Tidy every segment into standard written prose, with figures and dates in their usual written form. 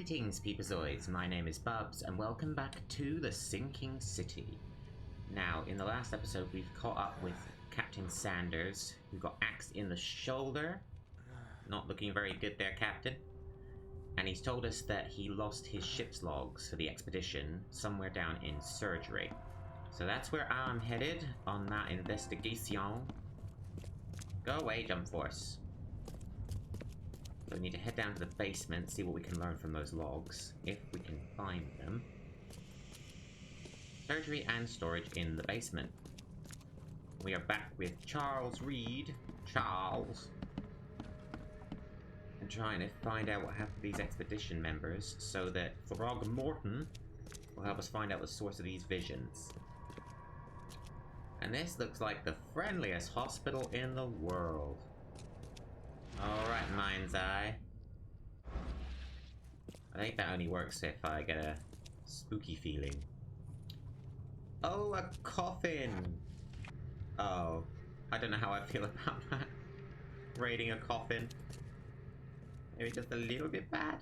Greetings, Peepazoids. My name is Bubs, and welcome back to the Sinking City. Now, in the last episode, we've caught up with Captain Sanders, who got axed in the shoulder. Not looking very good there, Captain. And he's told us that he lost his ship's logs for the expedition somewhere down in surgery. So that's where I'm headed on that investigation. Go away, Jump Force. So we need to head down to the basement, see what we can learn from those logs, if we can find them. Surgery and storage in the basement. We are back with Charles Reed. Charles. And trying to find out what happened to these expedition members so that Throgmorton will help us find out the source of these visions. And this looks like the friendliest hospital in the world. Alright, Mind's Eye. I think that only works if I get a spooky feeling. Oh, a coffin! Oh, I don't know how I feel about that. Raiding a coffin. Maybe just a little bit bad.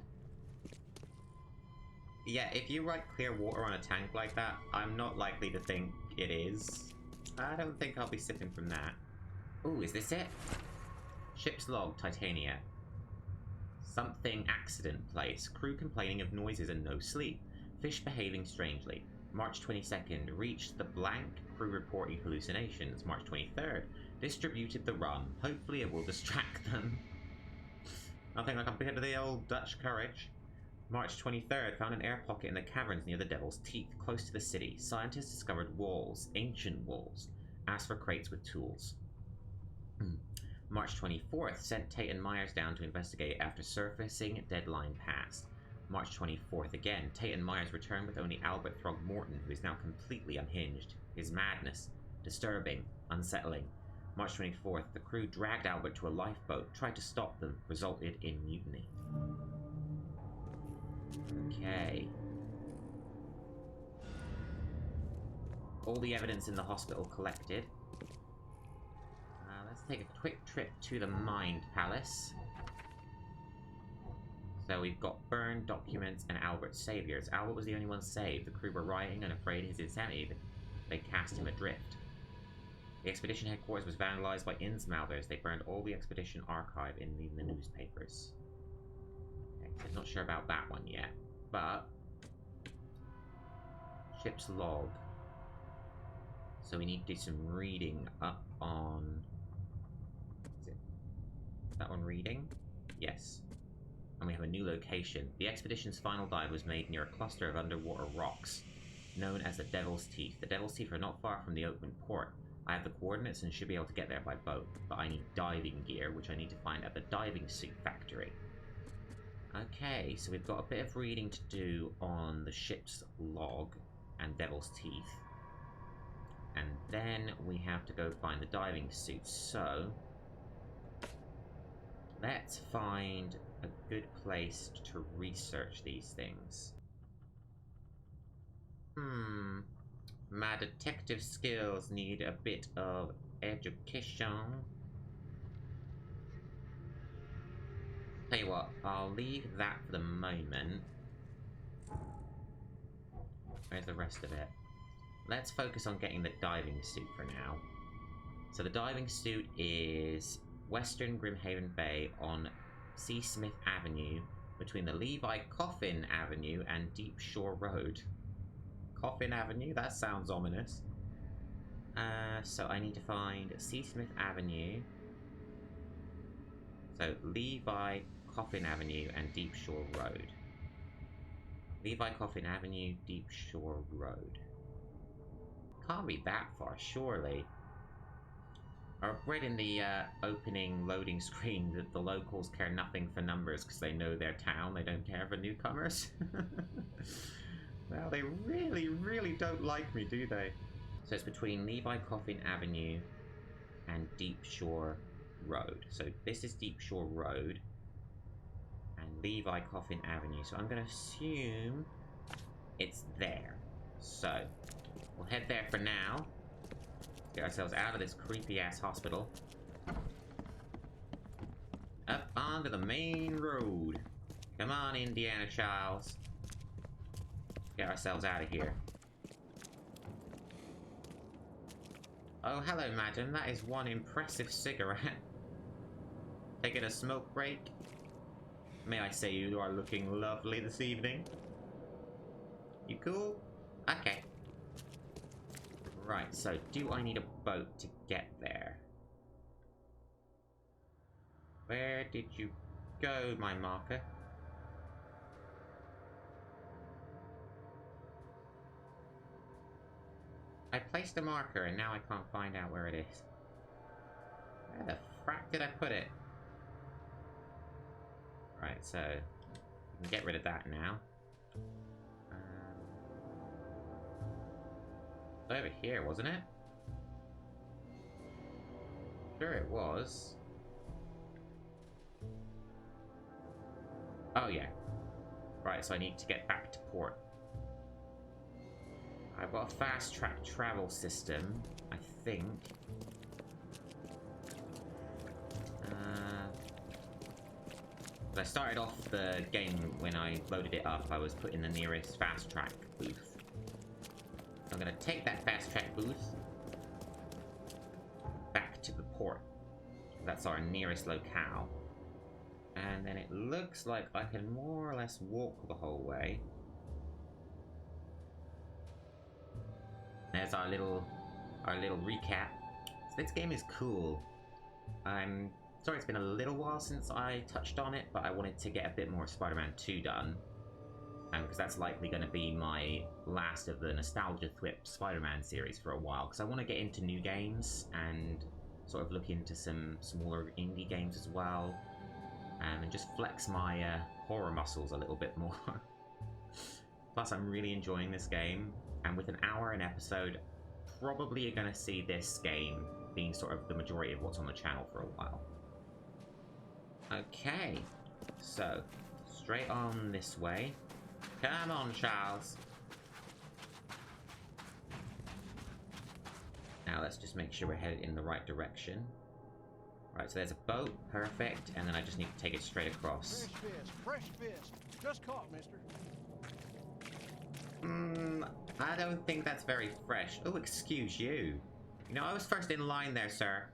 Yeah, if you write clear water on a tank like that, I'm not likely to think it is. I don't think I'll be sipping from that. Ooh, is this it? Ship's log, Titania. Something accident place. Crew complaining of noises and no sleep. Fish behaving strangely. March 22nd. Reached the blank. Crew reporting hallucinations. March 23rd. Distributed the rum. Hopefully it will distract them. Nothing like a bit of the old Dutch courage. March 23rd. Found an air pocket in the caverns near the Devil's Teeth, close to the city. Scientists discovered walls. Ancient walls. Asked for crates with tools. March 24th, sent Tate and Myers down to investigate after surfacing, deadline passed. March 24th again, Tate and Myers returned with only Albert Throgmorton, who is now completely unhinged. His madness, disturbing, unsettling. March 24th, the crew dragged Albert to a lifeboat, tried to stop them, resulted in mutiny. Okay. All the evidence in the hospital collected. Let's take a quick trip to the Mind Palace. So we've got burned documents and Albert's saviors. Albert was the only one saved. The crew were rioting and afraid of his insanity. They cast him adrift. The expedition headquarters was vandalized by Innsmothers. They burned all the expedition archive in the newspapers. Okay, so I'm not sure about that one yet. But ship's log. So we need to do some reading up on... That one reading? Yes. And we have a new location. The expedition's final dive was made near a cluster of underwater rocks, known as the Devil's Teeth. The Devil's Teeth are not far from the open port. I have the coordinates and should be able to get there by boat, but I need diving gear, which I need to find at the diving suit factory. Okay, so we've got a bit of reading to do on the ship's log and Devil's Teeth. And then we have to go find the diving suit, so... let's find a good place to research these things. My detective skills need a bit of education. Tell you what, I'll leave that for the moment. Where's the rest of it? Let's focus on getting the diving suit for now. So the diving suit is Western Grimhaven Bay on C. Smith Avenue between the Levi Coffin Avenue and Deep Shore Road. Coffin Avenue? That sounds ominous. So I need to find C. Smith Avenue. So Levi Coffin Avenue and Deep Shore Road. Levi Coffin Avenue, Deep Shore Road. Can't be that far, surely. I read in the opening loading screen that the locals care nothing for numbers because they know their town. They don't care for newcomers. Well, they really, really don't like me, do they? So it's between Levi Coffin Avenue and Deep Shore Road. So this is Deep Shore Road and Levi Coffin Avenue. So I'm going to assume it's there. So we'll head there for now. Get ourselves out of this creepy-ass hospital. Up onto the main road. Come on, Indiana Charles. Get ourselves out of here. Oh, hello, madam. That is one impressive cigarette. Taking a smoke break? May I say you are looking lovely this evening? You cool? Okay. Right, so do I need a boat to get there? Where did you go, my marker? I placed a marker and now I can't find out where it is. Where the frack did I put it? Right, so we can get rid of that now. Over here, wasn't it? Sure it was. Oh yeah. Right, so I need to get back to port. I've got a fast track travel system, I think. But I started off the game when I loaded it up, I was put in the nearest fast track booth. I'm gonna take that fast track booth back to the port. That's our nearest locale. And then it looks like I can more or less walk the whole way. There's our little recap. So this game is cool. I'm sorry it's been a little while since I touched on it, but I wanted to get a bit more Spider-Man 2 done. Because that's likely going to be my last of the Nostalgia Thwip Spider-Man series for a while. Because I want to get into new games and sort of look into some smaller indie games as well. And just flex my horror muscles a little bit more. Plus, I'm really enjoying this game. And with an hour an episode, probably you're going to see this game being sort of the majority of what's on the channel for a while. Okay, so straight on this way. Come on, Charles. Now let's just make sure we're headed in the right direction. Right, so there's a boat, perfect, and then I just need to take it straight across. Fresh fish. Just caught, mister. I don't think that's very fresh. Oh, excuse you. You know, I was first in line there, sir.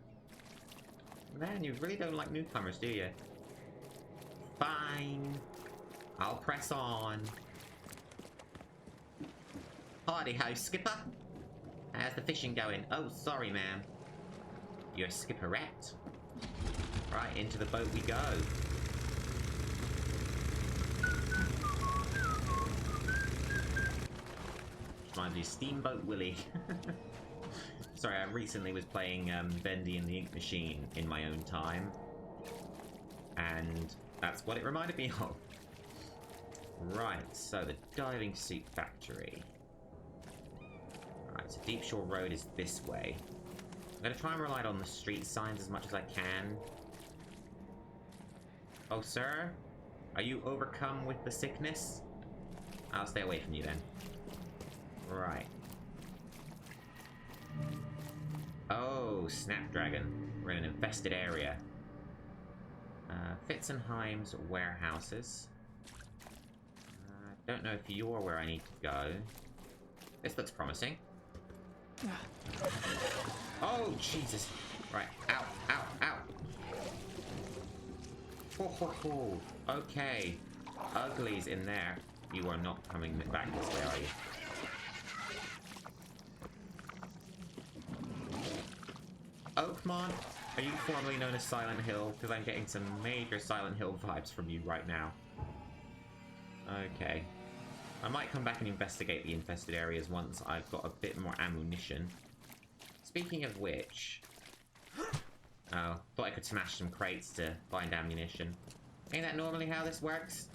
Man, you really don't like newcomers, do you? Fine. I'll press on. Howdy ho, skipper. How's the fishing going? Oh, sorry, ma'am. You're a skipperette. Right, into the boat we go. Reminds me of Steamboat Willie. Sorry, I recently was playing Bendy and the Ink Machine in my own time. And that's what it reminded me of. Right, so the diving suit factory. Right, so Deep Shore Road is this way. I'm going to try and rely on the street signs as much as I can. Oh, sir? Are you overcome with the sickness? I'll stay away from you then. Right. Oh, Snapdragon. We're in an infested area. Fitzenheim's warehouses. Don't know if you're where I need to go. This looks promising. Oh, Jesus. Right. Ow, ow, ow. Ho, ho, ho. Okay. Uglies in there. You are not coming back this way, are you? Oakmont, are you formerly known as Silent Hill? Because I'm getting some major Silent Hill vibes from you right now. Okay. I might come back and investigate the infested areas once I've got a bit more ammunition. Speaking of which... Oh, thought I could smash some crates to find ammunition. Ain't that normally how this works?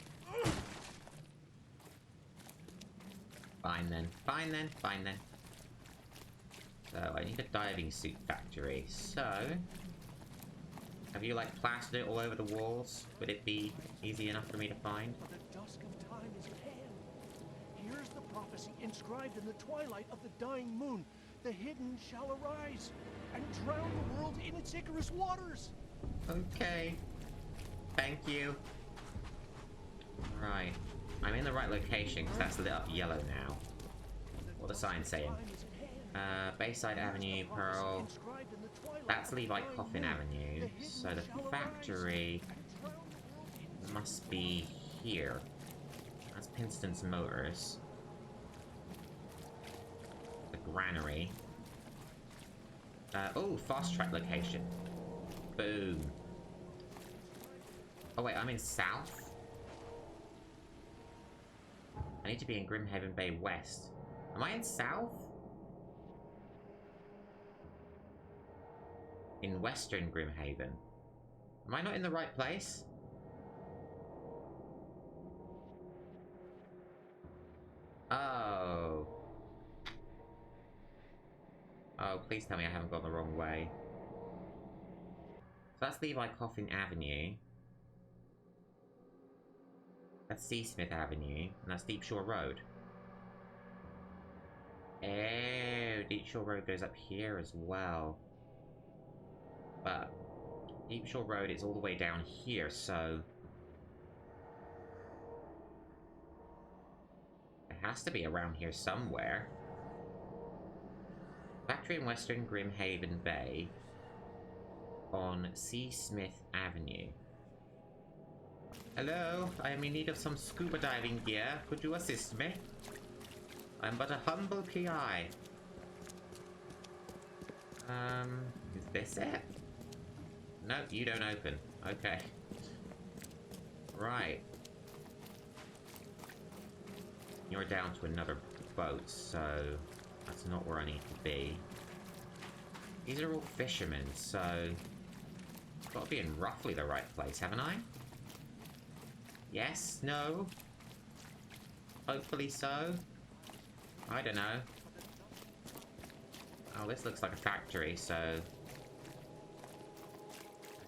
Fine then. Fine then. Fine then. So, I need a diving suit factory. So... Have you, like, plastered it all over the walls? Would it be easy enough for me to find? The dusk of time is at hand. Here's the prophecy inscribed in the twilight of the dying moon. The hidden shall arise and drown the world in its Icarus waters. Okay. Thank you. I'm in the right location because that's lit up yellow now. What the sign's saying? Bayside Avenue, Pearl. That's Levi Coffin Avenue. So the factory must be here. That's Pinston's Motors. The granary. Oh, fast track location. Boom. Oh wait, I'm in south? I need to be in Grimhaven Bay West. Am I in south? In western Grimhaven. Am I not in the right place? Oh. Oh, please tell me I haven't gone the wrong way. So that's Levi Coffin Avenue. That's Seasmith Avenue. And that's Deep Shore Road. Oh, Deep Shore Road goes up here as well. But Deep Shore Road is all the way down here, so it has to be around here somewhere. Factory in Western Grimhaven Bay on Seasmith Avenue. Hello, I am in need of some scuba diving gear. Could you assist me? I'm but a humble PI. Is this it? No, you don't open. Okay. Right. You're down to another boat, so that's not where I need to be. These are all fishermen, so I've got to be in roughly the right place, haven't I? Yes? No? Hopefully so? I don't know. Oh, this looks like a factory, so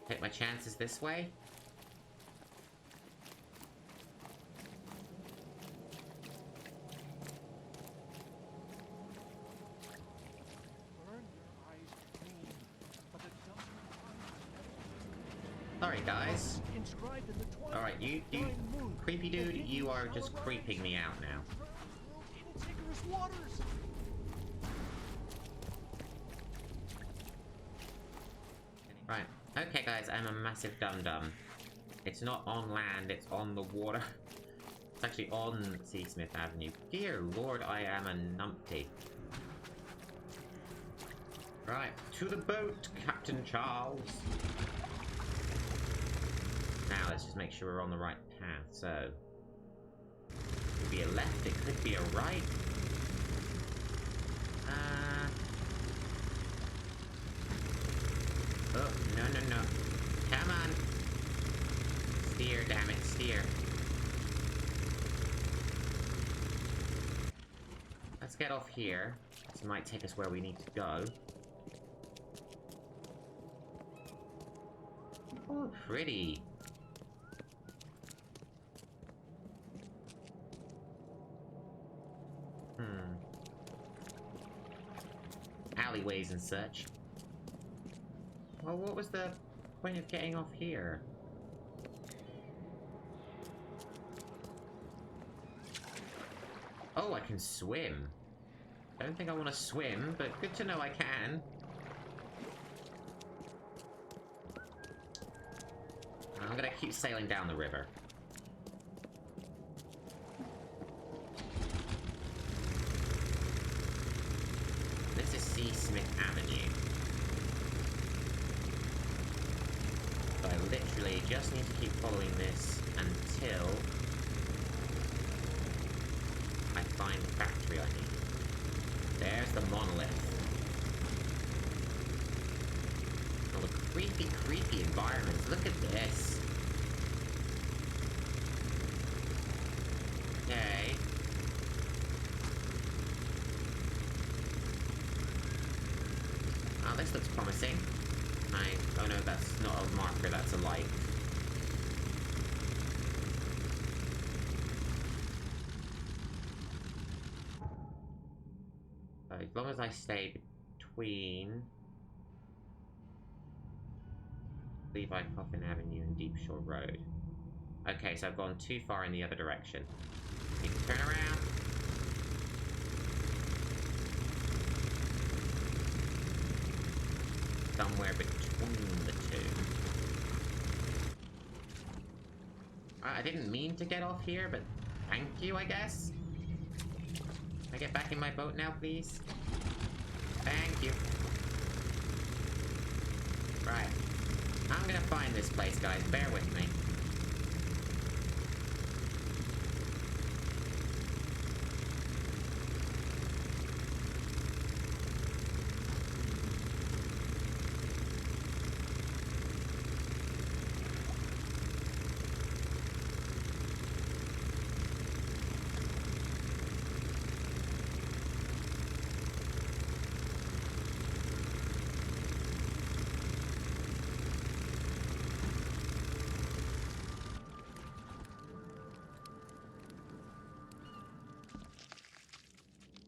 take my chances this way? Sorry, guys. Alright, you creepy dude, you are just creeping me out now. Right. Okay, guys, I'm a massive dum-dum. It's not on land, it's on the water. It's actually on Seasmith Avenue. Dear Lord, I am a numpty. Right, to the boat, Captain Charles. Now, let's just make sure we're on the right path. So, it could be a left, it could be a right. Oh, no, no, no. Come on. Steer, damn it, steer. Let's get off here. This might take us where we need to go. Oh, pretty. Alleyways and such. Well, what was the point of getting off here? Oh, I can swim. I don't think I want to swim, but good to know I can. I'm gonna keep sailing down the river. This is Seasmith Avenue. So I literally just need to keep following this until I find the factory I need. There's the monolith. Oh, the creepy, creepy environments. Look at this. Okay. Oh, this looks promising. Oh no, that's not a marker, that's a light. As long as I stay between Levi Coffin Avenue and Deep Shore Road. Okay, so I've gone too far in the other direction. Need to turn around. Somewhere between the two. I didn't mean to get off here, but thank you, I guess. Can I get back in my boat now, please? Thank you. Right. I'm gonna find this place, guys. Bear with me.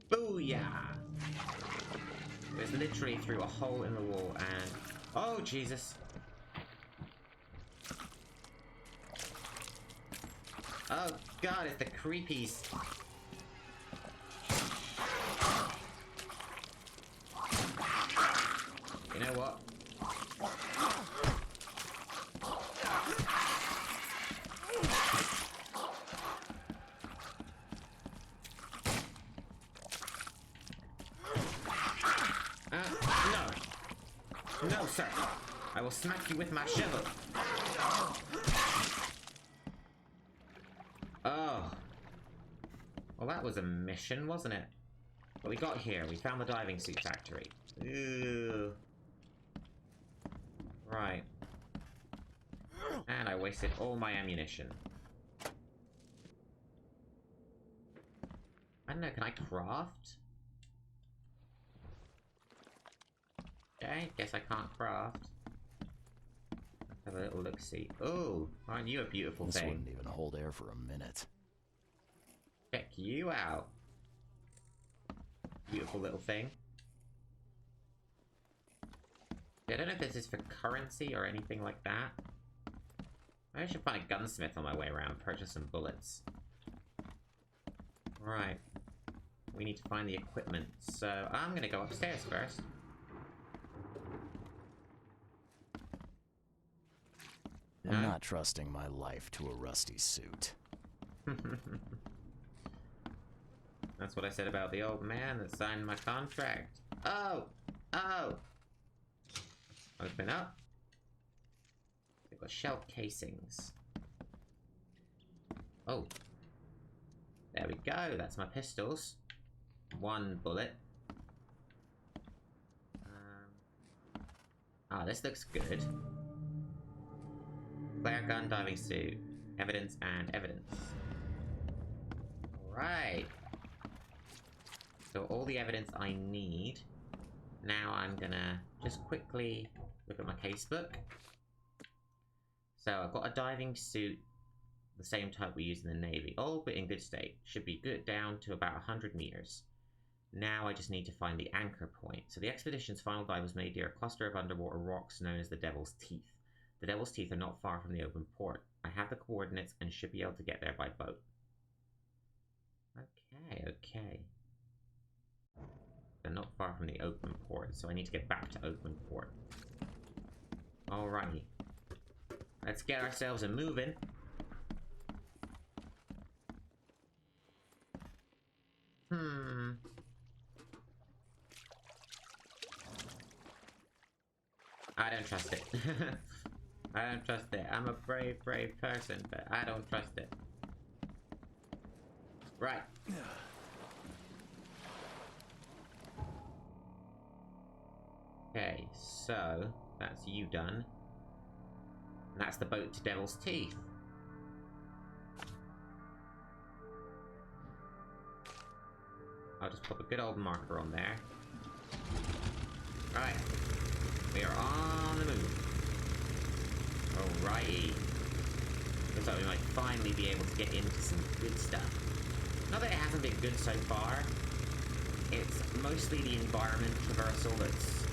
Booyah! It was literally through a hole in the wall and... Oh, Jesus! Oh, God, it's the creepies! You know what? No, sir. I will smack you with my shovel. Oh. Well, that was a mission, wasn't it? What we got here? We found the diving suit factory. Ew. Right. And I wasted all my ammunition. I don't know, can I craft? Okay, guess I can't craft. Let's have a little look-see. Oh, aren't you a beautiful thing? This wouldn't even hold air for a minute. Check you out. Beautiful little thing. I don't know if this is for currency or anything like that. I should find a gunsmith on my way around and purchase some bullets. Right. We need to find the equipment, so I'm gonna go upstairs first. I'm not trusting my life to a rusty suit. That's what I said about the old man that signed my contract. Oh! Oh! Open up. They've got shell casings. Oh. There we go. That's my pistols. One bullet. This looks good. Flare gun, diving suit. Evidence and evidence. Alright. So all the evidence I need. Now I'm gonna just quickly look at my casebook. So I've got a diving suit, the same type we use in the Navy. All but in good state. Should be good down to about 100 meters. Now I just need to find the anchor point. So the expedition's final dive was made near a cluster of underwater rocks known as the Devil's Teeth. The Devil's Teeth are not far from the open port. I have the coordinates and should be able to get there by boat. Okay. They're not far from the open port, so I need to get back to open port. Alrighty. Let's get ourselves a moving. I don't trust it. I don't trust it. I'm a brave, brave person, but I don't trust it. Right. Okay, so that's you done. And that's the boat to Devil's Teeth. I'll just put a good old marker on there. Right. We are on the move. Alrighty. Looks like we might finally be able to get into some good stuff. Not that it hasn't been good so far. It's mostly the environment traversal that's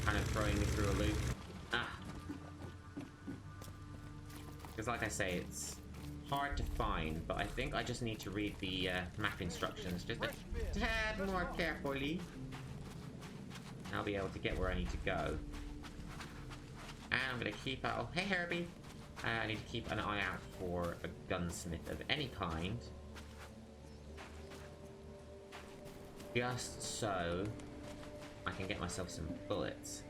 kind of throwing me through a loop. Because like I say, it's hard to find, but I think I just need to read the map instructions just a tad more carefully. And I'll be able to get where I need to go. And I'm going to keep out... Oh, hey, Herbie! I need to keep an eye out for a gunsmith of any kind. Just so I can get myself some bullets.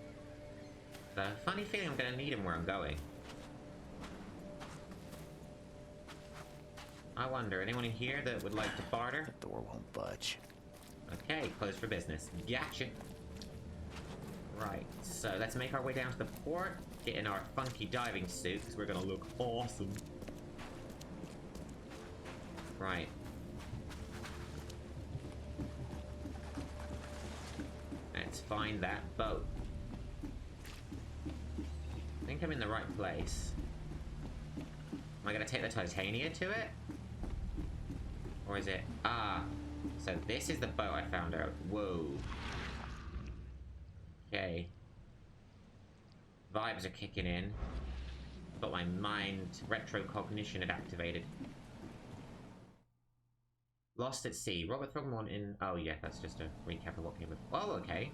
The funny feeling I'm going to need them where I'm going. I wonder, anyone in here that would like to barter? The door won't budge. Okay, closed for business. Gotcha. Right, so let's make our way down to the port, get in our funky diving suit, because we're going to look awesome. Right. Let's find that boat. I think I'm in the right place. Am I going to take the Titania to it? Or is it... Ah, so this is the boat I found out. Whoa. Okay. Vibes are kicking in. But my mind retrocognition had activated. Lost at sea. Robert Throgmorton in... Oh yeah, that's just a recap of what came with... Oh, okay.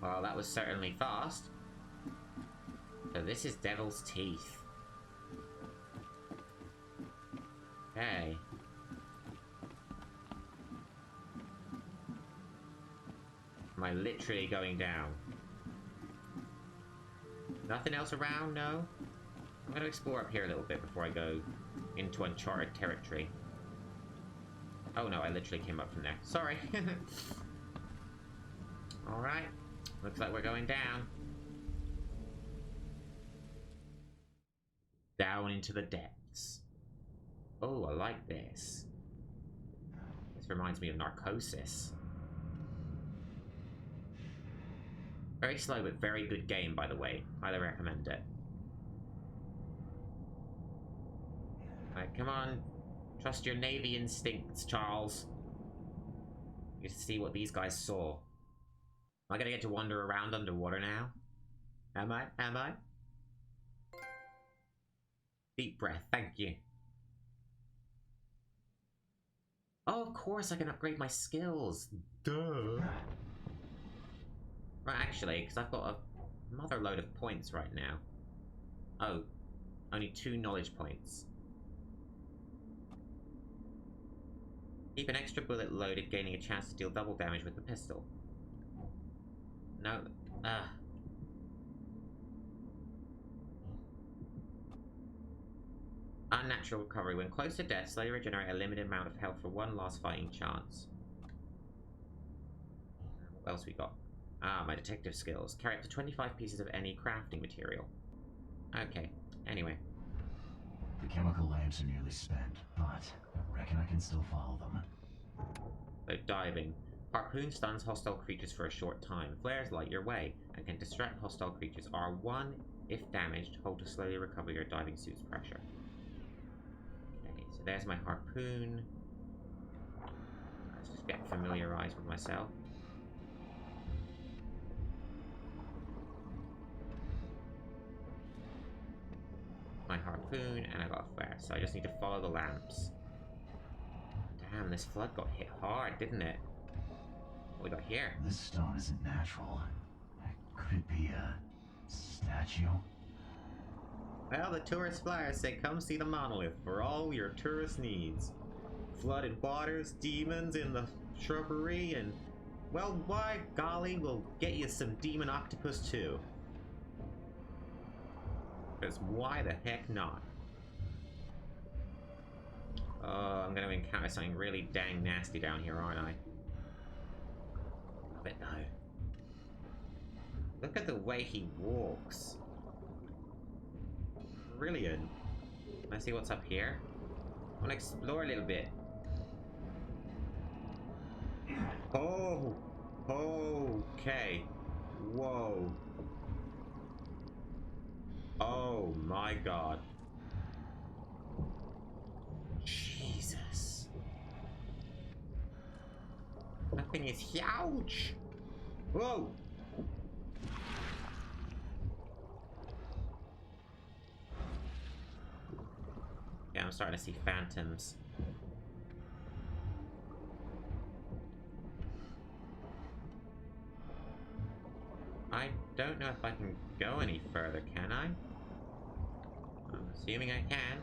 Well, that was certainly fast. So this is Devil's Teeth. Okay. Am I literally going down? Nothing else around? No? I'm going to explore up here a little bit before I go into uncharted territory. Oh no, I literally came up from there. Sorry. Alright. Looks like we're going down. Down into the depths. Oh, I like this. This reminds me of Narcosis. Very slow, but very good game, by the way. Highly recommend it. Alright, come on. Trust your Navy instincts, Charles. You see what these guys saw. Am I gonna get to wander around underwater now? Am I? Am I? Deep breath, thank you. Oh, of course I can upgrade my skills. Duh. Right, actually, because I've got a mother load of points right now. Oh, only 2 knowledge points. Keep an extra bullet loaded, gaining a chance to deal double damage with the pistol. No. Unnatural recovery. When close to death, slowly regenerate a limited amount of health for 1 last fighting chance. What else we got? Ah, my detective skills. Carry up to 25 pieces of any crafting material. Okay, anyway. The chemical lamps are nearly spent, but I reckon I can still follow them. So, diving. Harpoon stuns hostile creatures for a short time. Flares light your way, and can distract hostile creatures. R1, if damaged, hold to slowly recover your diving suit's pressure. Okay, so there's my harpoon. Let's just get familiarized with myself. My harpoon, and I got a flare, so I just need to follow the lamps. Damn, this flood got hit hard, didn't it? What we got here? This stone isn't natural. Could it be a statue? Well, the tourist flyers say come see the monolith for all your tourist needs. Flooded waters, demons in the shrubbery, and... well, by golly, we'll get you some demon octopus too. Because why the heck not? Oh, I'm going to encounter something really dang nasty down here, aren't I? Love it, though. Look at the way he walks. Brilliant. Can I see what's up here? I want to explore a little bit. Oh! Okay. Whoa. Oh my god. Jesus. That thing is huge. Whoa. starting to see phantoms. I don't know if I can go any further, can I? I'm assuming I can.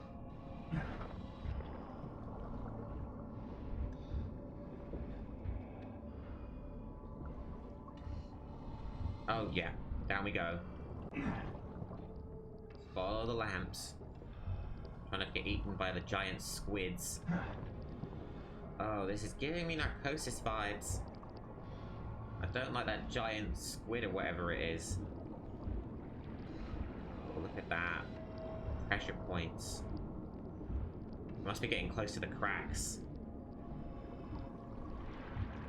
Oh yeah, down we go. Follow the lamps. Trying not to get eaten by the giant squids. Oh, this is giving me narcosis vibes. I don't like that giant squid or whatever it is. Oh, look at that. Pressure points. Must be getting close to the cracks.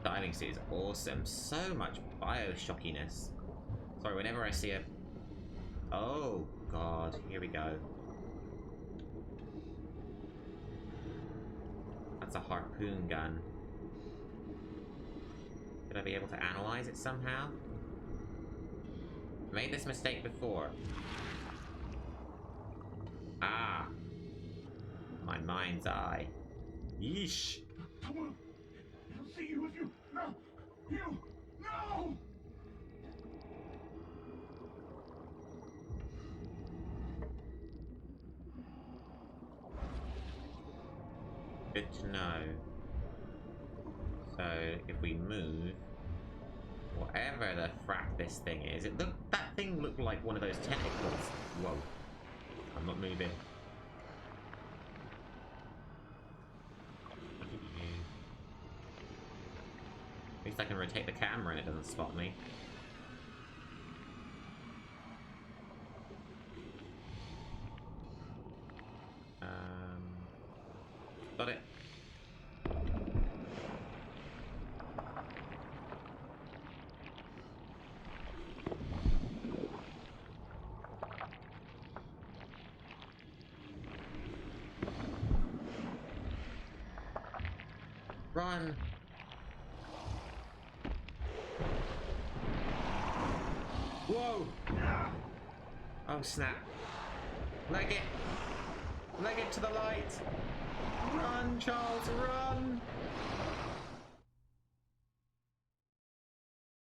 Diving suit is awesome. So much Bioshockiness. Sorry, whenever I see a... Oh, God. Here we go. That's a harpoon gun. Could I be able to analyze it somehow? Made this mistake before. Ah. My mind's eye. Yeesh. I'll see you if you... No! You! No! Good to know. So, if we move... Whatever the frack this thing is, that thing looked like one of those tentacles. Whoa. I'm not moving. At least I can rotate the camera and it doesn't spot me. Got it. Run! Whoa! Oh snap! Leg it! Leg it to the light! Run, Charles, run!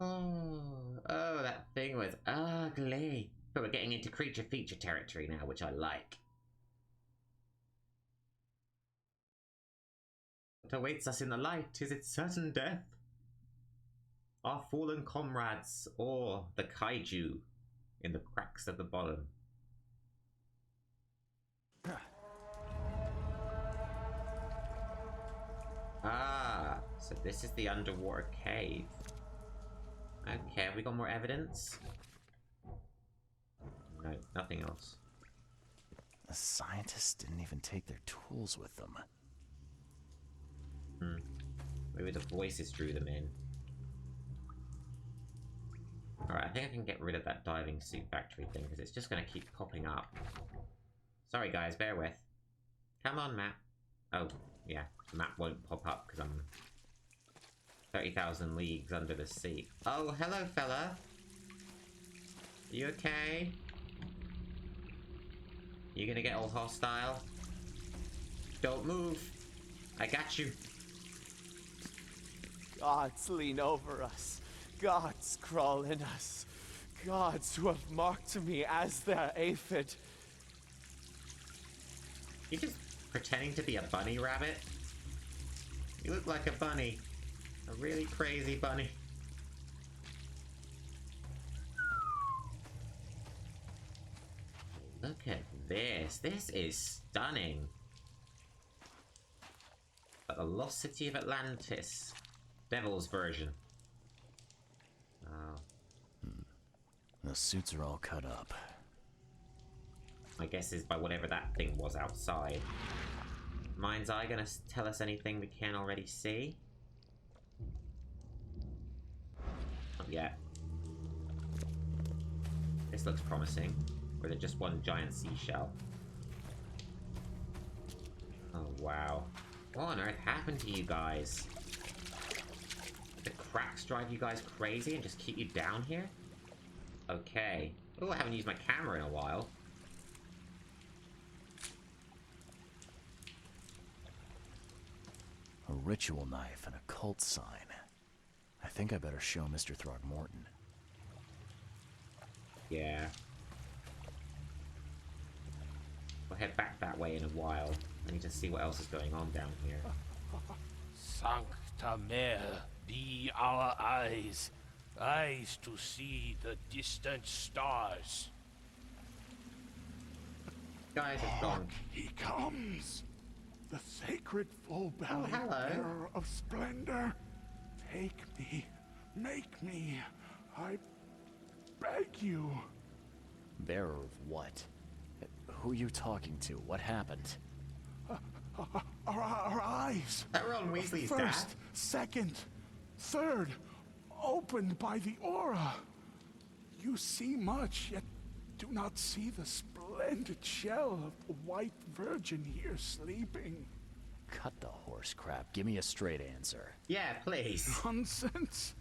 Oh, that thing was ugly. But we're getting into creature feature territory now, which I like. What awaits us in the light? Is it certain death? Our fallen comrades, or the kaiju in the cracks of the bottom? Ah, so this is the underwater cave. Okay, have we got more evidence? No, nothing else. The scientists didn't even take their tools with them. Maybe the voices drew them in. Alright, I think I can get rid of that diving suit factory thing, because it's just going to keep popping up. Sorry guys, bear with. Come on, map. Oh, yeah, the map won't pop up because I'm 30,000 leagues under the sea. Oh, hello, fella. You okay? You gonna get all hostile? Don't move. I got you. Gods lean over us. Gods crawl in us. Gods who have marked me as their aphid. You just pretending to be a bunny rabbit? You look like a bunny. A really crazy bunny. Look at this. This is stunning. But the Lost City of Atlantis. Devil's version. Oh. The suits are all cut up. My guess is by whatever that thing was outside. Mind's Eye gonna tell us anything we can't already see? Not yet. This looks promising. Or is it just one giant seashell? Oh, wow. What on earth happened to you guys? The cracks drive you guys crazy and just keep you down here? Okay. Oh, I haven't used my camera in a while. ritual knife and a cult sign. I think I better show Mr. Throgmorton. Yeah. We'll head back that way in a while. I need to see what else is going on down here. Sancta Mare, be our eyes, eyes to see the distant stars. Guys have gone. He comes! The sacred full-bellied hello. bearer of splendor. Take me, make me, I beg you. Bearer of what? Who are you talking to? What happened? Our eyes. That Ron Weasley's dad. First, second, third, opened by the aura. You see much, yet do not see the splendid shell of the white virgin here sleeping. Cut the horse crap. Give me a straight answer. Yeah, please. Nonsense.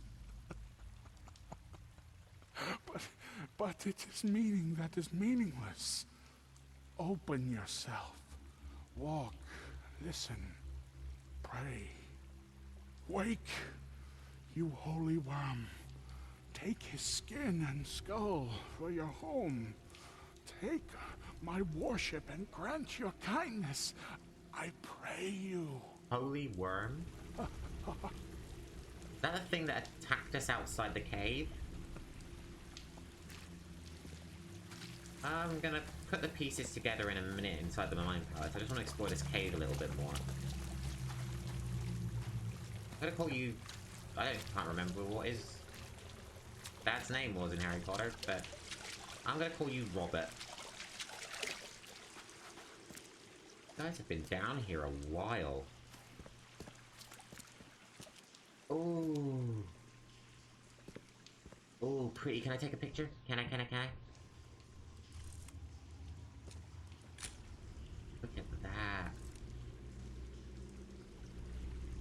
But it is meaning that is meaningless. Open yourself. Walk, listen, pray. Wake, you holy worm. Take his skin and skull for your home. Take my worship and grant your kindness. I pray you. Holy worm? Is that the thing that attacked us outside the cave? I'm gonna put the pieces together in a minute inside the Mind Palace. I just want to explore this cave a little bit more. I'm gonna call you... can't remember what his dad's name was in Harry Potter, but I'm gonna call you Robert. You guys have been down here a while. Ooh. Ooh, pretty. Can I take a picture? Can I? Look at that.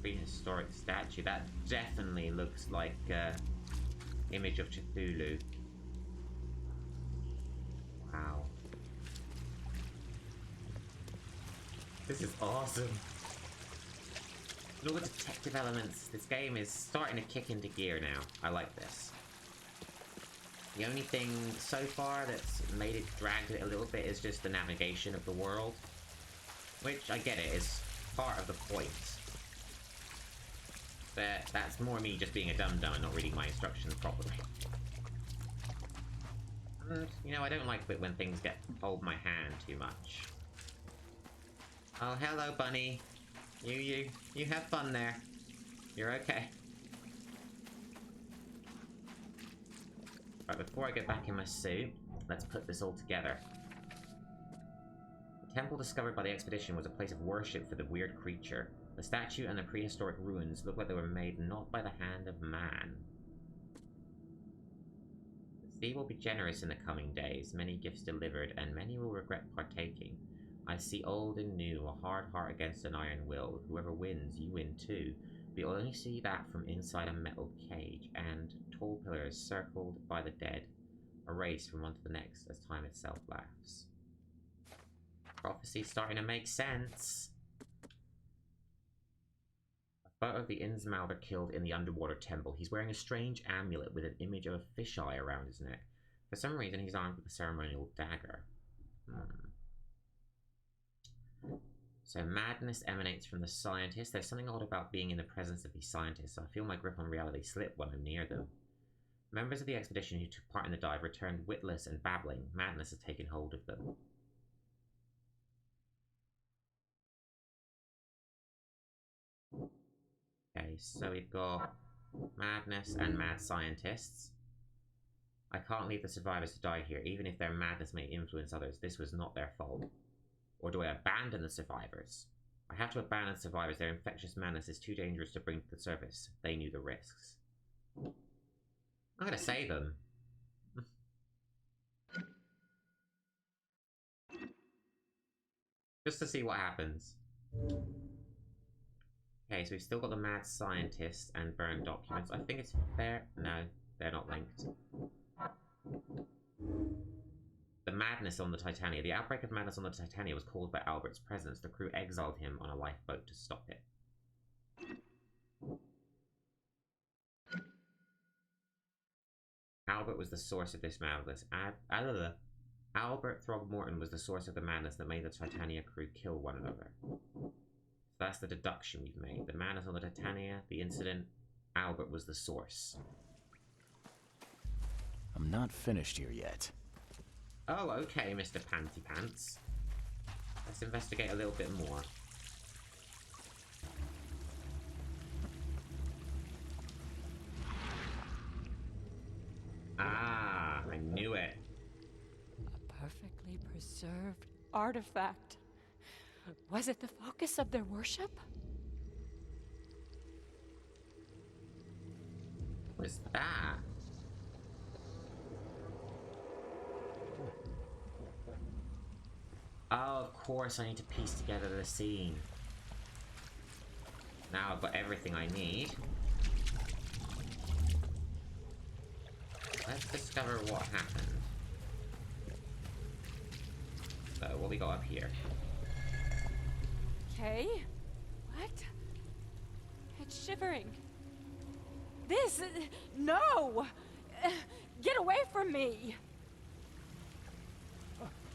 Prehistoric statue. That definitely looks like image of Cthulhu. Wow. This is awesome. All the detective elements. This game is starting to kick into gear now. I like this. The only thing so far that's made it drag it a little bit is just the navigation of the world. Which, I get it, is part of the point. But that's more me just being a dum-dum and not reading my instructions properly. And, you know, I don't like it when things hold my hand too much. Oh, hello, bunny. You have fun there. You're okay. Right, before I get back in my suit, let's put this all together. The temple discovered by the expedition was a place of worship for the weird creature. The statue and the prehistoric ruins look like they were made not by the hand of man. The sea will be generous in the coming days, many gifts delivered, and many will regret partaking. I see old and new, a hard heart against an iron will. Whoever wins, you win too. But you'll only see that from inside a metal cage, and tall pillars circled by the dead, a race from one to the next as time itself laughs. Prophecy's starting to make sense. A photo of the Innsmouther killed in the underwater temple. He's wearing a strange amulet with an image of a fisheye around his neck. For some reason, he's armed with a ceremonial dagger. So madness emanates from the scientists. There's something odd about being in the presence of these scientists. I feel my grip on reality slip when I'm near them. Members of the expedition who took part in the dive returned witless and babbling. Madness has taken hold of them. Okay, so we've got madness and mad scientists. I can't leave the survivors to die here, even if their madness may influence others. This was not their fault. Or do I abandon the survivors? I have to abandon the survivors. Their infectious madness is too dangerous to bring to the surface. They knew the risks. I'm gonna save them. Just to see what happens. Okay, so we've still got the mad scientist and burned documents. I think it's fair. No, they're not linked. The madness on the Titania. The outbreak of madness on the Titania was caused by Albert's presence. The crew exiled him on a lifeboat to stop it. Albert was the source of this madness. Albert Throgmorton was the source of the madness that made the Titania crew kill one another. So that's the deduction we've made. The madness on the Titania, the incident, Albert was the source. I'm not finished here yet. Oh, okay, Mr. Panty Pants. Let's investigate a little bit more. Ah, I knew it. A perfectly preserved artifact. Was it the focus of their worship? What is that? Oh, of course, I need to piece together the scene. Now I've got everything I need. Let's discover what happened. So, what we got up here? Okay. What? It's shivering. This... no! Get away from me!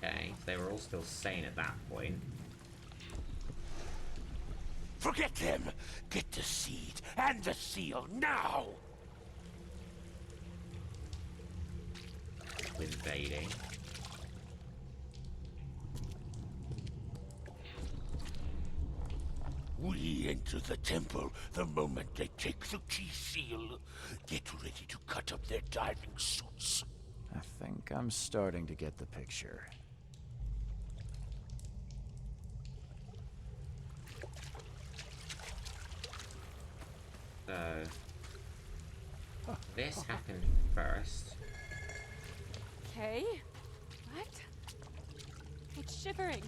Okay, so they were all still sane at that point. Forget them! Get the seed and the seal now! Invading. We enter the temple the moment they take the key seal. Get ready to cut up their diving suits. I think I'm starting to get the picture. So, this happened first. Okay. What? It's shivering.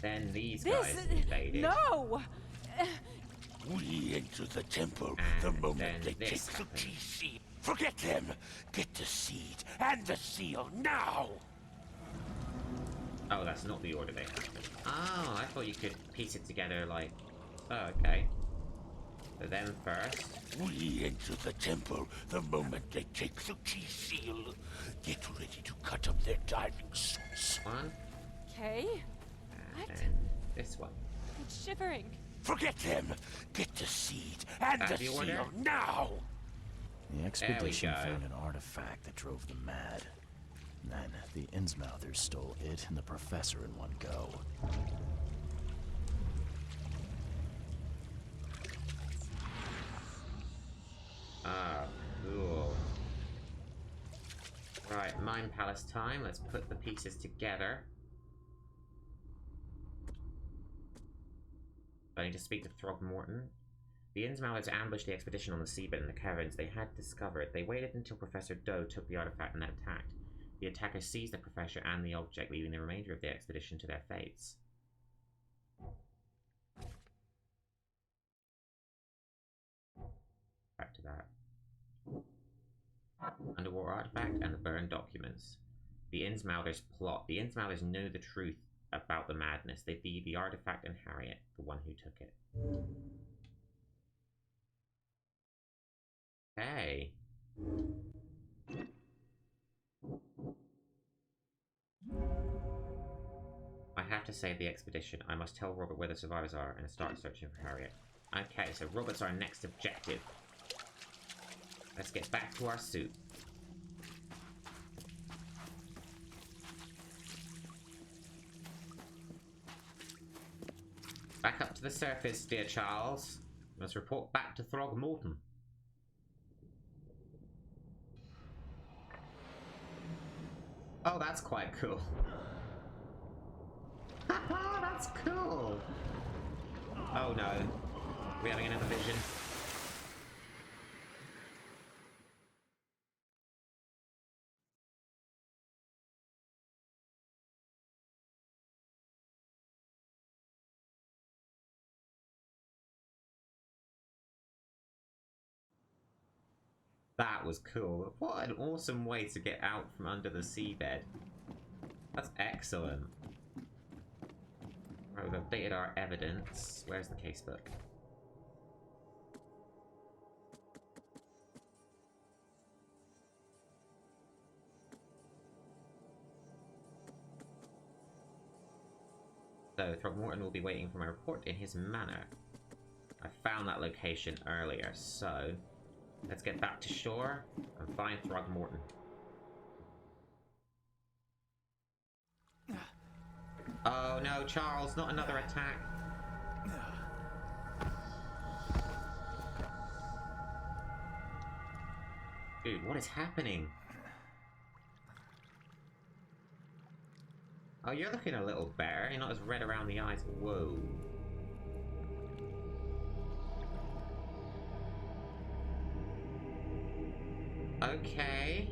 Then these This... guys invaded. no! We enter the temple the And moment then they take this the happened. key seal. Forget them! Get the seed and the seal now! Oh, that's not the order they happened. Oh, I thought you could piece it together like... Oh, okay. So them first. We enter the temple the moment they take the key seal. Get ready to cut up their diving suits. One. Okay. And What? then this one. It's shivering. Forget them! Get the seed and That's the the order? seal now! The expedition go. found an artifact that drove them mad. Then the Innsmouthers stole it and the professor in one go. Ah, cool. Right, Mind Palace time. Let's put the pieces together. I need to speak to Throgmorton. The Innsmouthers ambushed the expedition on the seabed in the caverns they had discovered. They waited until Professor Doe took the artifact and then attacked. The attackers seized the professor and the object, leaving the remainder of the expedition to their fates. Back to that. Underwater artifact and the burned documents. The Innsmouthers plot. The Innsmouthers knew the truth about the madness. They feed the artifact and Harriet, the one who took it. Hey. I have to save the expedition. I must tell Robert where the survivors are and start searching for Harriet. Okay, so Robert's our next objective. Let's get back to our suit. Back up to the surface, dear Charles. Let's report back to Throgmorton. Oh, that's quite cool. Haha, that's cool! Oh no. Are we having another vision? That was cool. What an awesome way to get out from under the seabed. That's excellent. Right, we've updated our evidence. Where's the casebook? So Throgmorton will be waiting for my report in his manor. I found that location earlier, so let's get back to shore and find Throgmorton. Oh no, Charles, not another attack. Dude, what is happening? Oh, you're looking a little better. You're not as red around the eyes. Whoa. Okay.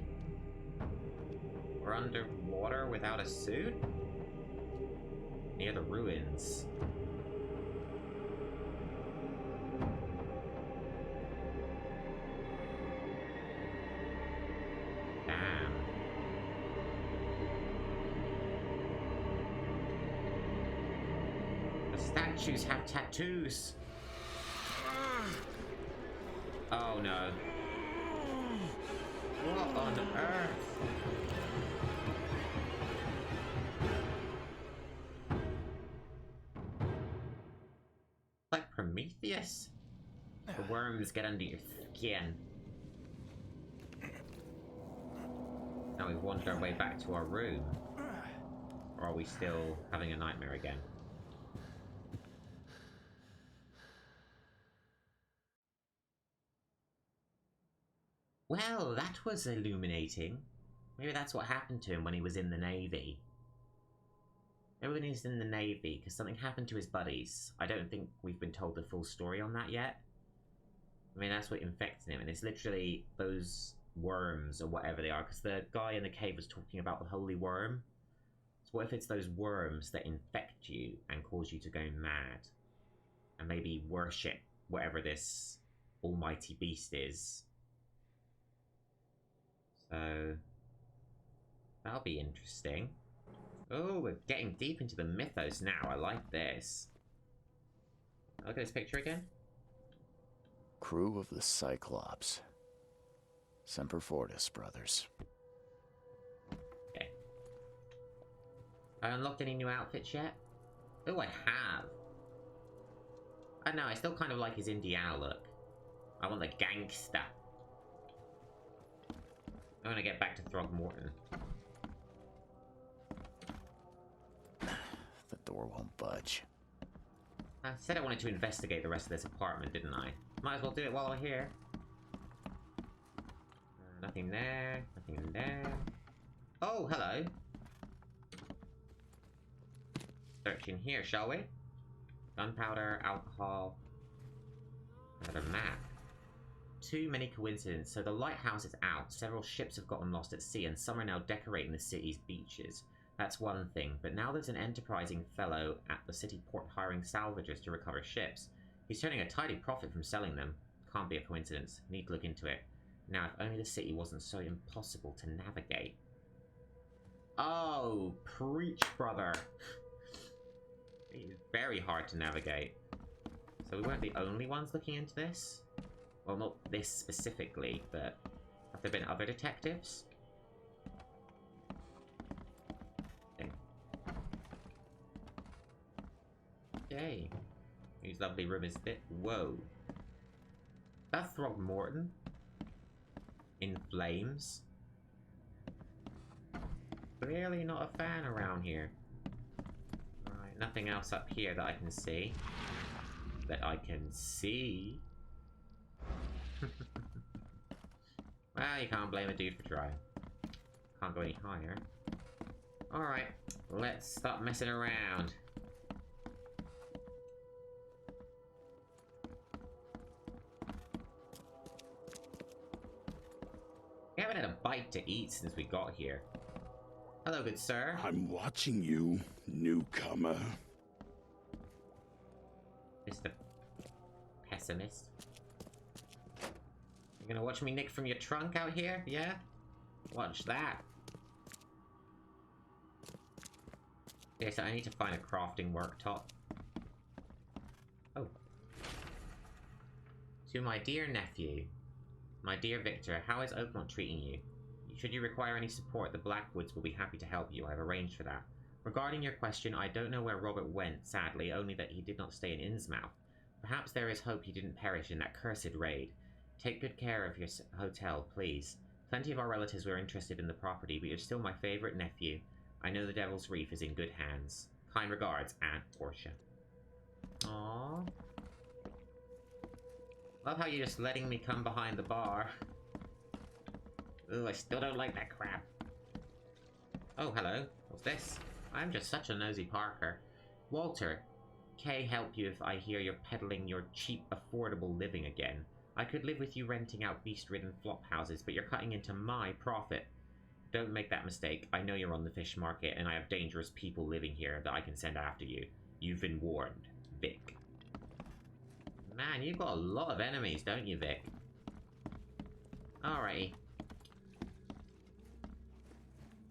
We're underwater without a suit? Near the ruins. Damn. The statues have tattoos. Oh no. What on earth? Like Prometheus? The worms get under your skin. Now we've wandered our way back to our room. Or are we still having a nightmare again? Well, that was illuminating. Maybe that's what happened to him when he was in the Navy. Maybe when he was in the Navy, because something happened to his buddies. I don't think we've been told the full story on that yet. I mean, that's what infected him, and it's literally those worms or whatever they are, because the guy in the cave was talking about the holy worm. So what if it's those worms that infect you and cause you to go mad? And maybe worship whatever this almighty beast is. So that'll be interesting. Oh, we're getting deep into the mythos now. I like this. Look at this picture again. Crew of the Cyclops. Semper Fortis, brothers. Okay. I unlocked any new outfits yet? Oh, I have. I don't know, I still kind of like his Indiana look. I want the gangster. I want to get back to Throgmorton. The door won't budge. I said I wanted to investigate the rest of this apartment, didn't I? Might as well do it while we're here. Nothing there, nothing there. Oh, hello. Search in here, shall we? Gunpowder, alcohol. Another map. Too many coincidences. So the lighthouse is out, several ships have gotten lost at sea, and some are now decorating the city's beaches. That's one thing, but now there's an enterprising fellow at the city port hiring salvagers to recover ships. He's turning a tidy profit from selling them. Can't be a coincidence. Need to look into it. Now, if only the city wasn't so impossible to navigate. Oh, preach, brother. It's very hard to navigate. So we weren't the only ones looking into this? Well, not this specifically, but have there been other detectives? Okay. Whose lovely room is this? Whoa. That's Throgmorton. In flames. Clearly not a fan around here. Alright, nothing else up here that I can see. Well, you can't blame a dude for trying. Can't go any higher. Alright, let's stop messing around. We haven't had a bite to eat since we got here. Hello, good sir. I'm watching you, newcomer. Mr. Pessimist. You're gonna watch me nick from your trunk out here? Yeah? Watch that. Okay, so I need to find a crafting worktop. Oh. To my dear nephew. My dear Victor, how is Oakmont treating you? Should you require any support, the Blackwoods will be happy to help you. I've arranged for that. Regarding your question, I don't know where Robert went, sadly, only that he did not stay in Innsmouth. Perhaps there is hope he didn't perish in that cursed raid. Take good care of your hotel, please. Plenty of our relatives were interested in the property, but you're still my favorite nephew. I know the Devil's Reef is in good hands. Kind regards, Aunt Portia. Aww. Love how you're just letting me come behind the bar. Ooh, I still don't like that crap. Oh, hello. What's this? I'm just such a nosy Parker. Walter, Kay help you if I hear you're peddling your cheap, affordable living again. I could live with you renting out beast-ridden flop houses, but you're cutting into my profit. Don't make that mistake. I know you're on the fish market, and I have dangerous people living here that I can send after you. You've been warned, Vic. Man, you've got a lot of enemies, don't you, Vic? Alrighty.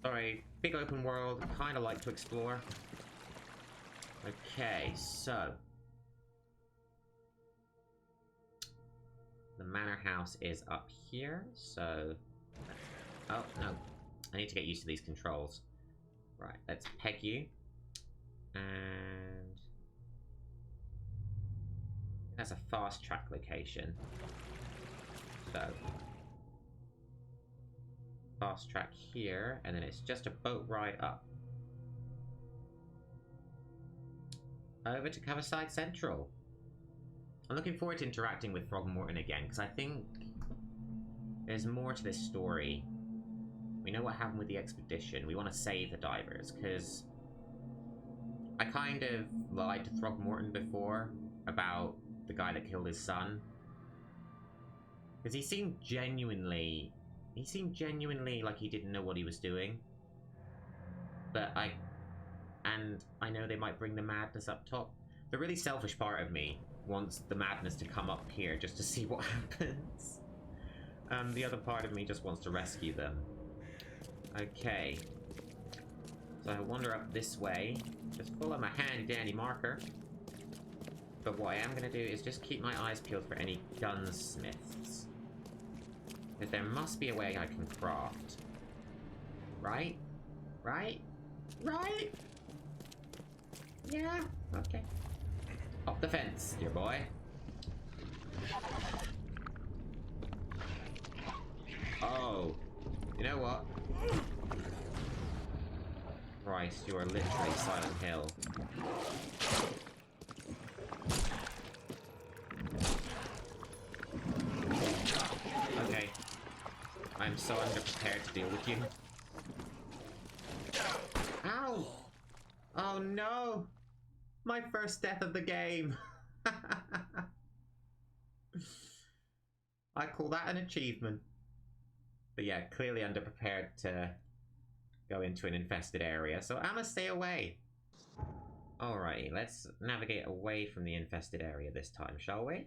Sorry, big open world, kinda like to explore. Okay, so... the manor house is up here, so... oh, no. I need to get used to these controls. Right, let's peg you. And... that's a fast track location. So... fast track here, and then it's just a boat ride up. Over to Coverside Central. I'm looking forward to interacting with Throgmorton again, because I think there's more to this story. We know what happened with the expedition. We want to save the divers, because I kind of lied to Throgmorton before about the guy that killed his son. Because he seemed genuinely like he didn't know what he was doing. But I know they might bring the madness up top. The really selfish part of me wants the madness to come up here just to see what happens. The other part of me just wants to rescue them. Okay. So I wander up this way. Just follow my handy-dandy marker. But what I am going to do is just keep my eyes peeled for any gunsmiths. Because there must be a way I can craft. Right? Right? Right? Yeah? Okay. Up the fence, dear boy. Oh. You know what? Christ, you are literally Silent Hill. Okay. I'm so underprepared to deal with you. Ow! Oh no! My first death of the game! I call that an achievement. But yeah, clearly underprepared to go into an infested area, so I'ma stay away. Alrighty, let's navigate away from the infested area this time, shall we?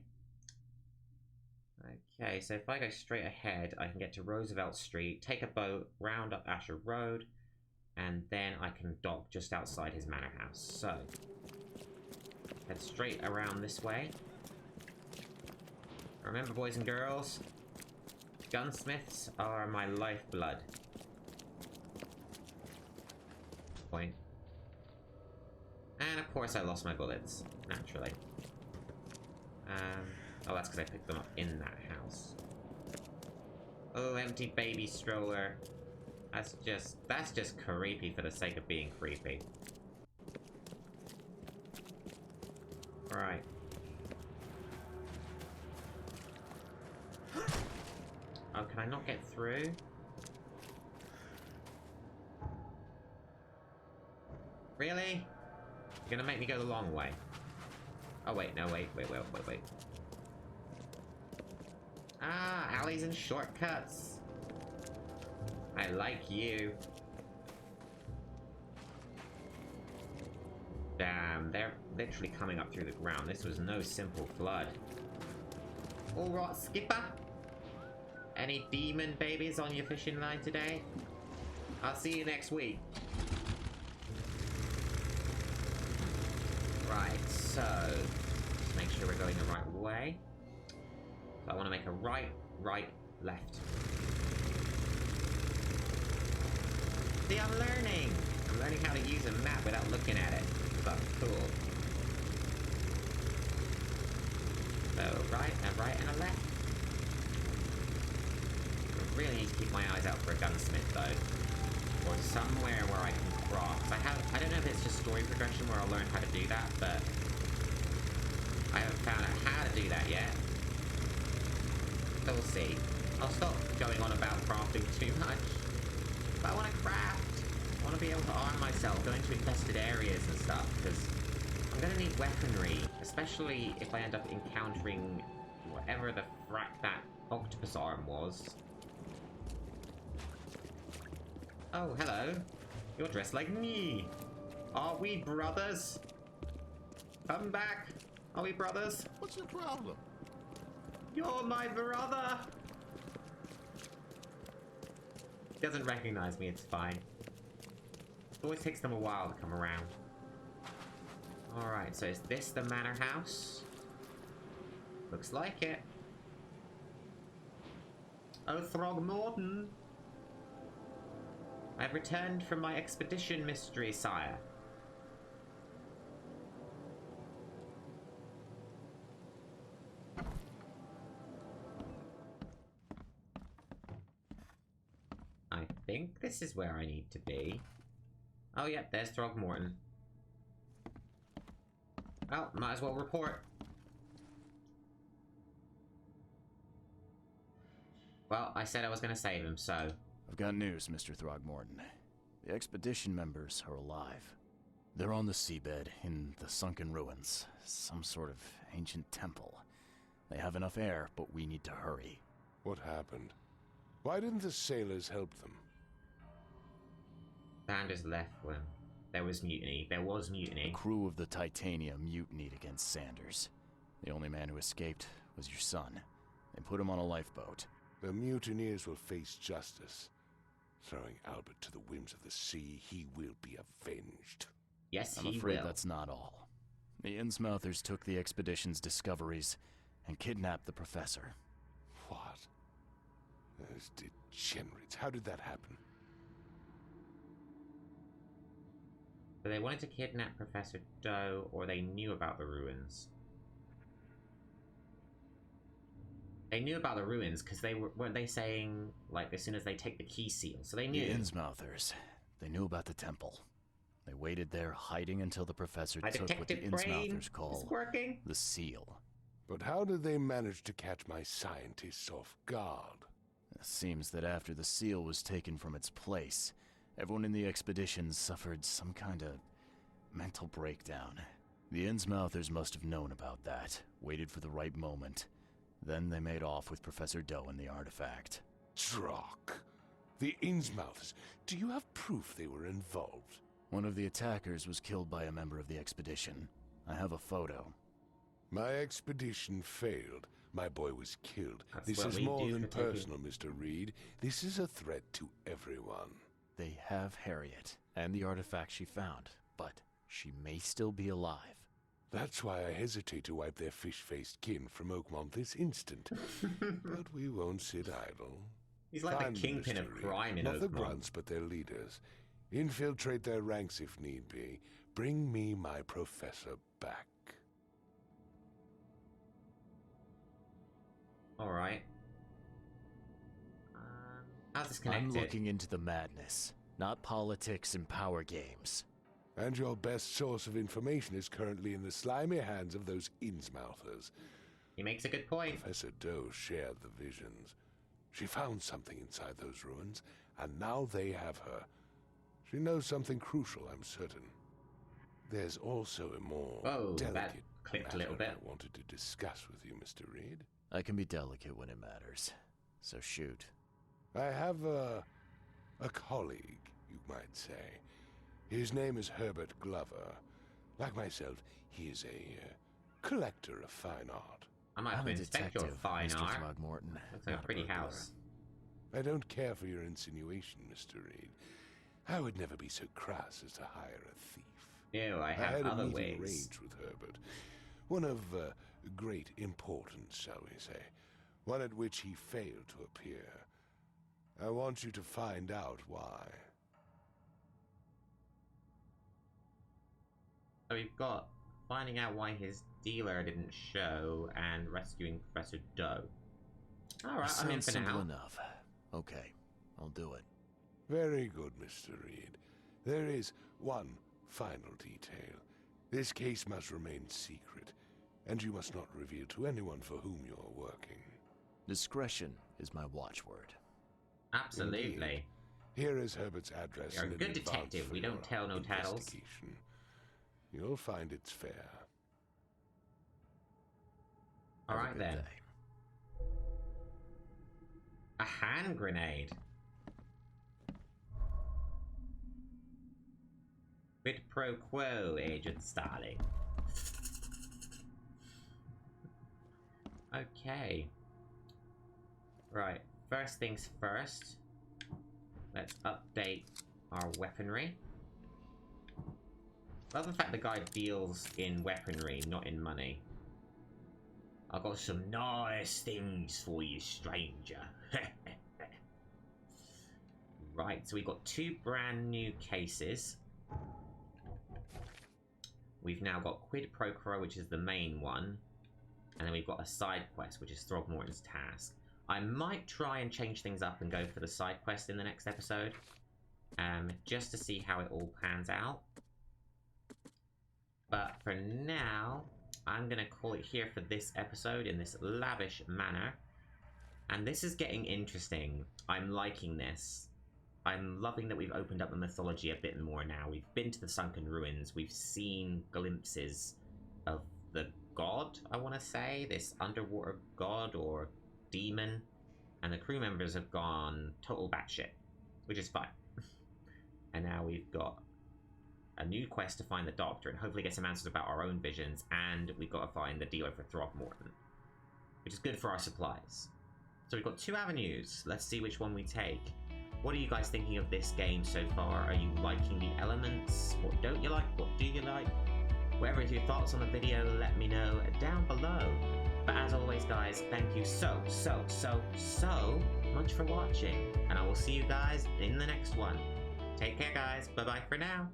Okay, so if I go straight ahead, I can get to Roosevelt Street, take a boat, round up Asher Road, and then I can dock just outside his manor house. So, head straight around this way. Remember, boys and girls, gunsmiths are my lifeblood. Point. And of course I lost my bullets, naturally. Oh, that's because I picked them up in that house. Oh, empty baby stroller. That's just creepy for the sake of being creepy. Right. Oh, can I not get through? Really? You're gonna make me go the long way. Oh wait, no, wait. Ah, alleys and shortcuts. I like you. Damn, they're literally coming up through the ground. This was no simple flood. Alright, skipper. Any demon babies on your fishing line today? I'll see you next week. Right, so let's make sure we're going the right way. So I want to make a right, left. See, I'm learning. I'm learning how to use a map without looking at it. That's cool. So, right, and a left. I really need to keep my eyes out for a gunsmith, though. Or somewhere where I can craft. I don't know if it's just story progression where I'll learn how to do that, but I haven't found out how to do that yet. So we'll see. I'll stop going on about crafting too much. But I want to craft. I want to be able to arm myself, go into infested areas and stuff, because I'm going to need weaponry, especially if I end up encountering whatever the frack that octopus arm was. Oh, hello. You're dressed like me. Are we brothers? Come back. Are we brothers? What's your problem? You're my brother. He doesn't recognize me, it's fine. It always takes them a while to come around. Alright, so is this the manor house? Looks like it. Oh, Throgmorton. I've returned from my expedition, mystery sire. I think this is where I need to be. Oh, yep, there's Throgmorton. Well, might as well report. Well, I said I was gonna save him, so... I've got news, Mr. Throgmorton. The expedition members are alive. They're on the seabed in the sunken ruins. Some sort of ancient temple. They have enough air, but we need to hurry. What happened? Why didn't the sailors help them? Sanders left when there was mutiny. There was mutiny. The crew of the Titania mutinied against Sanders. The only man who escaped was your son. They put him on a lifeboat. The mutineers will face justice. Throwing Albert to the whims of the sea, he will be avenged. Yes, I'm he afraid will. that's not all. The Innsmouthers took the expedition's discoveries and kidnapped the professor. What? Those degenerates. How did that happen? So they wanted to kidnap Professor Doe, or they knew about the ruins. They knew about the ruins because weren't they saying, like, as soon as they take the key seal? So they knew. The Innsmouthers. They knew about the temple. They waited there, hiding until the professor My took what the detective brain Innsmouthers is call working. the seal. But how did they manage to catch my scientists off guard? It seems that after the seal was taken from its place, everyone in the expedition suffered some kind of mental breakdown. The Innsmouthers must have known about that, waited for the right moment. Then they made off with Professor Doe and the artifact. Drock. The Innsmouthers. Do you have proof they were involved? One of the attackers was killed by a member of the expedition. I have a photo. My expedition failed. My boy was killed. That's This what is we more do than for taking- personal, Mr. Reed. This is a threat to everyone. They have Harriet and the artifact she found, but she may still be alive. That's why I hesitate to wipe their fish-faced kin from Oakmont this instant. But we won't sit idle. He's like Find the them, kingpin Mr. of Reed. crime in Not the Oakmont. grunts, but their leaders. Infiltrate their ranks if need be. Bring me my professor back. Alright. How's this connected? I'm looking into the madness, not politics and power games. And your best source of information is currently in the slimy hands of those Innsmouthers. He makes a good point. Professor Doe shared the visions. She found something inside those ruins, and now they have her. She knows something crucial, I'm certain. There's also a more Whoa, that delicate clicked a matter little bit. I wanted to discuss with you, Mr. Reed. I can be delicate when it matters, so shoot. I have a colleague, you might say. His name is Herbert Glover. Like myself, he is a collector of fine art. I might have I'm to a inspect your detective, fine Mr. art. Throgmorton. Looks like a not pretty burglar. house. I don't care for your insinuation, Mr. Reed. I would never be so crass as to hire a thief. Ew, I I have had a other meeting ways. arranged with Herbert. One of great importance, shall we say. One at which he failed to appear. I want you to find out why. So we've got finding out why his dealer didn't show and rescuing Professor Doe. Alright, I'm in Sounds for simple now. enough. Okay, I'll do it. Very good, Mr. Reed. There is one final detail. This case must remain secret, and you must not reveal to anyone for whom you're working. Discretion is my watchword. Absolutely. Indeed. Here is Herbert's address. You're a and good an advance detective. for We don't your tell no tales. investigation. You'll find it's fair. Have a Alright good then. day. A hand grenade. Quid pro quo, Agent Starling. Okay. Right, first things first. Let's update our weaponry. Love the fact the guy deals in weaponry, not in money. I've got some nice things for you, stranger. Right, so we've got 2 brand new cases. We've now got Quid Pro Quo, which is the main one. And then we've got a side quest, which is Throgmorton's task. I might try and change things up and go for the side quest in the next episode. Just to see how it all pans out. But for now, I'm going to call it here for this episode in this lavish manner. And this is getting interesting. I'm liking this. I'm loving that we've opened up the mythology a bit more now. We've been to the sunken ruins. We've seen glimpses of the god, I want to say. This underwater god or demon. And the crew members have gone total batshit, which is fine. And now we've got a new quest to find the doctor and hopefully get some answers about our own visions. And we've got to find the dealer for Throgmorton, which is good for our supplies. So we've got 2 avenues. Let's see which one we take. What are you guys thinking of this game so far? Are you liking the elements? What don't you like? What do you like? Whatever is your thoughts on the video, let me know down below. But as always, guys, thank you so much for watching. And I will see you guys in the next one. Take care, guys. Bye-bye for now.